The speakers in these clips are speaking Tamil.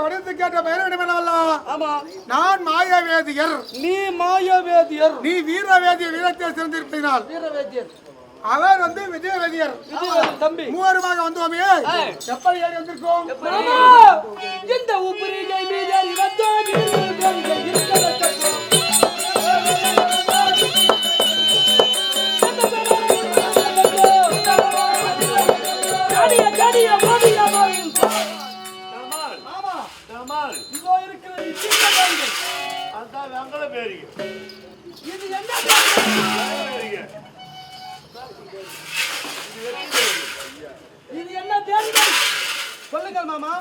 வடிவத்தை கேட்ட பெயர் இடமெல்லாம். ஆமா, நான் மாயவேதியர். நீ மாயவேதியர். நீ வீரவேதியர். வீரத்தை சிறந்திருப்பதினால் வீரவேதியர். அவர் வந்து விஜயவேதியர். தம்பி மூவருமாக வந்தோமே. எப்படி ஏறி வந்திருக்கோம்? இந்த உபரிகை மீதேறி வந்தோம். இதோ இருக்கிற சின்ன பேரிகை. அதான் வெங்கல பேரிகை. இது என்ன பேரிகை? இது என்ன பேரிகை? சொல்லுங்கள் மாமா.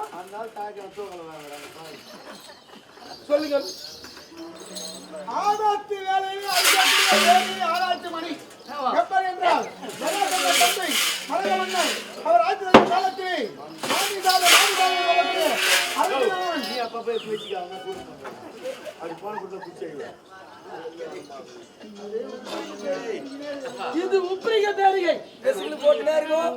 சொல்லுங்கள். ஆராய்ச்சி வேலையில் அடிக்கடி ஆராய்ச்சி மணி எப்படி என்றால் தந்தை மலைய மன்னர் அவர் ஆட்சி காலத்திலே நீ அப்ப போய் பேசிக்காங்க அப்படி போன கொடுத்த பிடிச்ச இது உப்ரிகை பேரிகை. போட்டுனே இருக்கும்.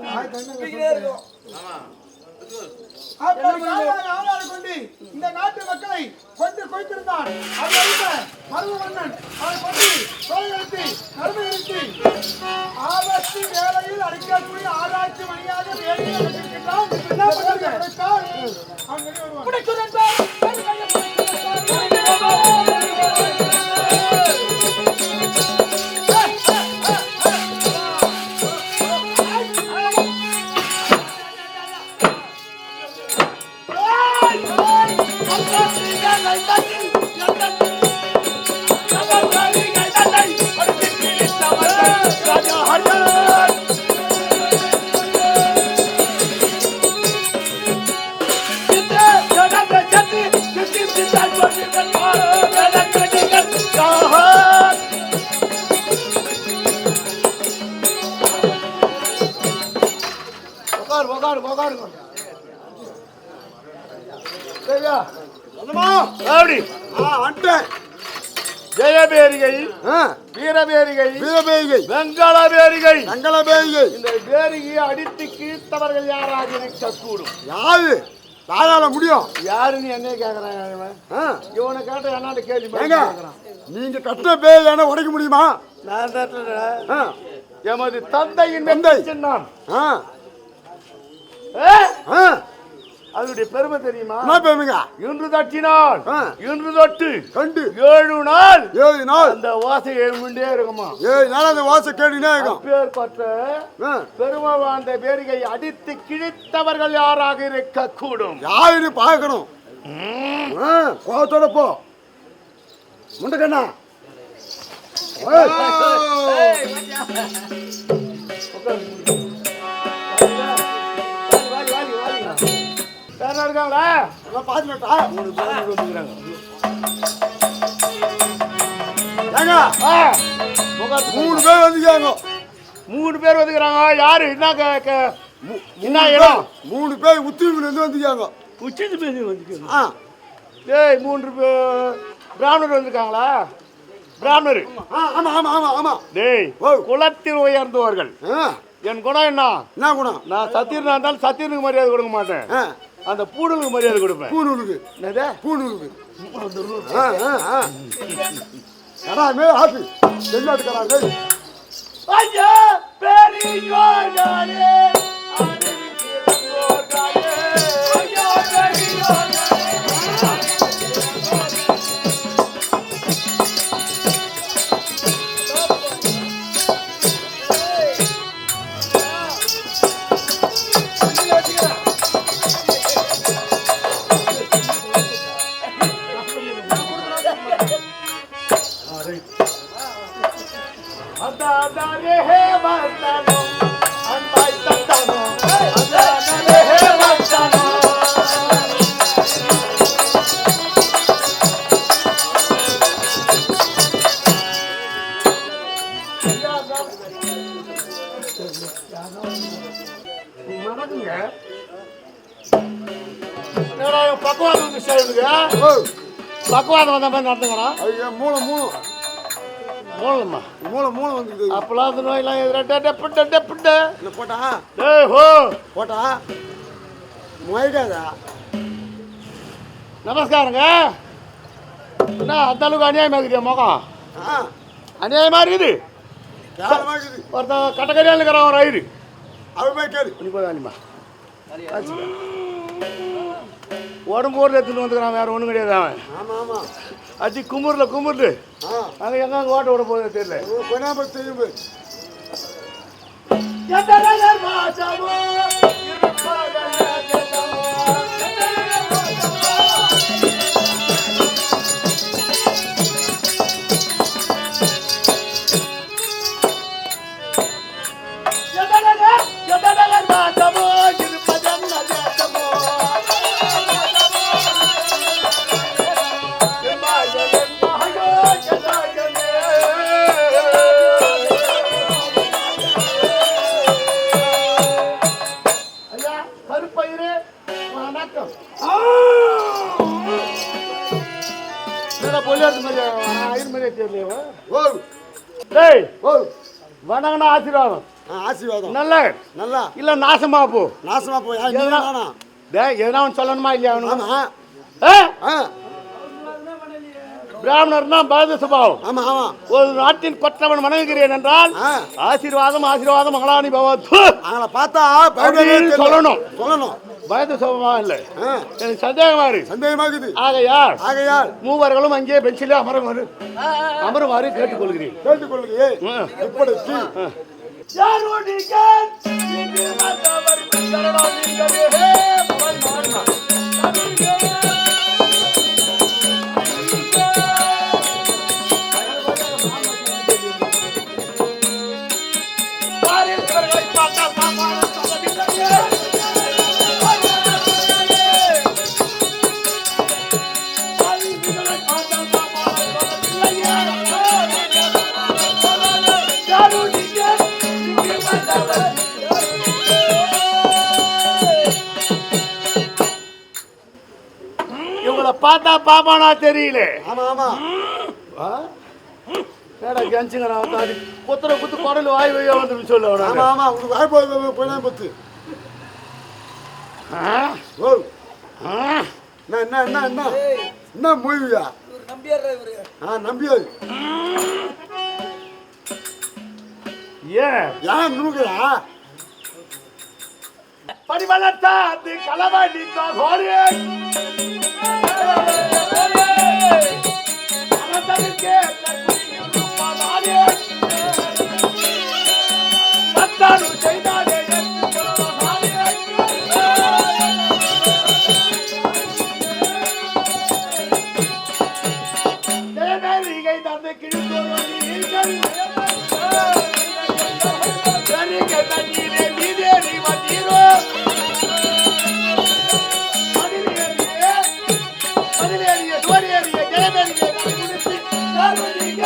கொண்டு இந்த நாட்டு மக்களை கொண்டு கொய்திருந்தான். மருவ மன்னன் அவரை கொண்டு கோயிலெடுத்து நடுமை நிறுத்தி ஆராய்ச்சி வேலையில் அடிக்கக்கூடிய ஆராய்ச்சி மணியாக வேலையில் வைத்திருக்கின்றான். என்ன பண்ணுறான்? அவன் வெளியே வருவான். ஜெயபேரிகை, வீரபேரிகை, வீரபேரிகை, வெங்கல பேரிகை, வெங்கல பேரிகை. இந்த பேரிகையை அடித்து கீழ்த்தவர்கள் யாராக இருக்கக்கூடும்? யாரு? யாரால முடியும்? யாருன்னு என்ன கேக்குறாங்க? இவனை கேட்ட என்னாட்ட கேள்வி கேட்கிறான். நீங்க கட்டின பேர் உடைக்க முடியுமா? நான் எமது தந்தையின் தந்தை நான் அதனுடைய பெருமை தெரியுமா? என்ன பெருமைங்க? இன்று தட்டினால் இன்று தொட்டு கண்டு 7 நாள் அந்த வாசை எழுமிண்டே இருக்குமா? 7 நாள் அந்த வாசை கேட்டுனே இருக்கும். பேர்பட்ட பெருமை வாழ்ந்த பேரிகை அடித்து கிழித்தவர்கள் யாராக இருக்க கூடும்? யாருன்னு பார்க்கணும். கோவத்தோட போ முண்டக்கண்ணா. இருக்காங்களா? பாத்துட்டா 3 பேர் வந்துக்கிறாங்க. 3 பேர் வந்துக்கிறாங்க. யாரு? என்ன இடம்? 3 பேர் உத்திரில இருந்து வந்துக்கிறாங்க. உச்சிந்து பேர் வந்துக்கிறாங்க. டேய் 3 பேர் பிராமணர் வந்திருக்காங்களா? பிராமணர். ஆமா ஆமா ஆமா ஆமா. டேய் குலத்தில் உயர்ந்தவர்கள். என் குணம் என்ன? என்ன குணம்? நான் சத்தியனா இருந்தாலும் சத்தியனுக்கு மரியாதை கொடுக்க மாட்டேன். அந்த பூணூலுக்கு மரியாதை கொடுப்பேன். பூணூலுக்கு என்னது? பூணூலுக்கு கராமே ஆபி தென்னாட்டு கராமே. ஐயா பெரியோர்களே ஐயா பெரியோர்களே பக்குவாதம் வந்த மாதிரி நடந்துக்கிறோம். மூளை மூலமா மூளை வந்து அப்பெல்லாம் அந்த நோயெல்லாம் எதிராக போட்டா போட்டா முயக்காதா நமஸ்காரங்க. என்ன அந்த அளவுக்கு அநியாயமாக இருக்குது முகம்? ஆ அநியாயமாக இருக்குது. கேவலமா இருக்குது. ஒருத்தன் கட்டக்கரியால் இருக்கிறான் ஒரு ஐயரு. அவர் போய் கேளு. நீ போய் வேணுமா உடம்பு ஊரில் எடுத்துட்டு வந்துக்கிறான், வேற ஒன்றும் கிடையாது அவன். ஆமா ஆமா. அடி குமுறில் குமுறுது. ஆ அங்கே எங்கே அங்கே ஓட்ட விட போகுது தெரியல. கொண்டாம செய்யும் போய் வணங்கண்ணா, ஆசீர்வாதம். ஆசீர்வாதம். நல்ல நல்லா இல்ல நாசமா போ. நாசமா போய் எதனா அவன் சொல்லணுமா இல்லையா அவனுக்கு? ஆமா ஆ பிராமணர்னா பாரத சுபாவம். ஆமா ஆமா. ஒரு நாட்டின் கொற்றவன் வணங்குகிறேன் என்றால் ஆசீர்வாதம் ஆசீர்வாதம் மகளாணி பவத்து அவங்கள பார்த்தா சொல்லணும். சொல்லணும். பயத சுபமா இல்லை. எனக்கு சந்தேகமா இருக்கு. சந்தேகமா இருக்குது. ஆகையால் மூவர்களும் அங்கே பெஞ்சிலே அமருமாறு கேட்டுக்கொள்கிறேன். கேட்டுக்கொள்கிறேன். இப்படிக்கு இவங்களை பார்த்தா பாப்பானா தெரியல. ஆமா ஆமா. கெஞ்சுங்க குத்துற குத்து குடல் வாய் வையா வந்து சொல்லுவாங்க. ஆமா ஆமா. உங்களுக்கு வாய் போய் பத்து. என்ன என்ன என்ன என்ன மூவியா? நம்பியாது. ஏன் நூகுறா? படிவளத்தா அது கலவாடி தோரே அனந்தருக்கு தகுதியுமானே பத்தாரு செய்தாலே தேவரிகை தந்து கிழித்தோரீர்கள் சரிக தண்ணீரே வீதேறி வந்தீரோ பதிலேறிய தோரேறிய ஜெயமேறிய குடித்து யாருங்க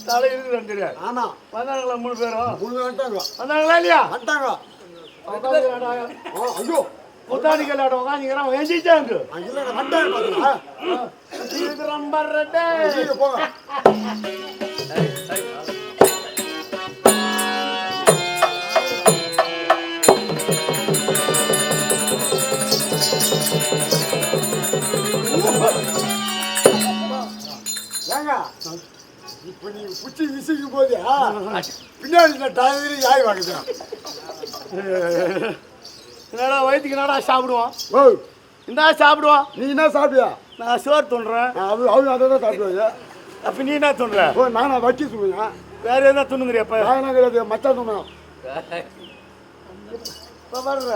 தலை இருக்கு. ஆமா வந்தாங்களா 3 பேரும்? 3 வந்துட்டாங்க. வந்தாங்களா இல்லையா? வந்துட்டாங்க. ஐயோ புத்தாடி கல்லாட உட்காந்துக்கிறான் எஞ்சிச்சாங்க. இல்ல வந்துட்டாங்க பாத்தீங்களா? இது ரொம்ப ரெட்டே. போங்க. ஏங்க இப்ப நீ புச்சி விசிக்கும் போது பின்னாடி இந்த டயர் யாய் வாங்குது? என்னடா வயிற்றுக்கு என்னடா சாப்பிடுவான்? ஓ இந்தா சாப்பிடுவான். நீ என்ன சாப்பிட்டியா? நான் சோறு துண்றேன். அவங்க அதை தான் சாப்பிடுவாங்க. அப்ப நீ என்ன துண்ற? ஓ நானா வட்டி சொல்லுங்க. வேற என்ன துண்ணுங்கிறியப்ப? நான் என்ன கிடையாது மச்சான் சொன்னேன். இப்ப வர்ற